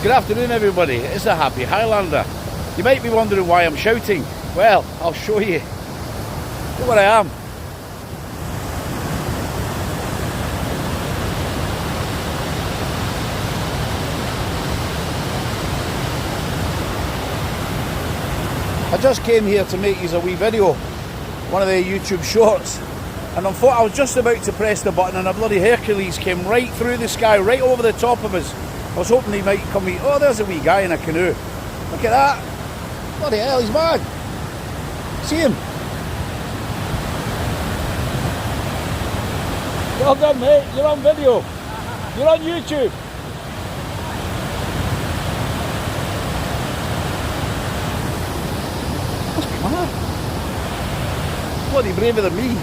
Good afternoon everybody, it's the Happy Highlander. You might be wondering why I'm shouting. Well, I'll show you. Look where I am. I just came here to make you a wee video, one of the YouTube shorts, and I thought I was just about to press the button and a bloody Hercules came right through the sky, right over the top of us. I was hoping he might come with, oh there's a wee guy in a canoe. Look at that. Bloody hell, he's mad. See him? Well done mate, you're on video. You're on YouTube. Must be mad. Bloody braver than me.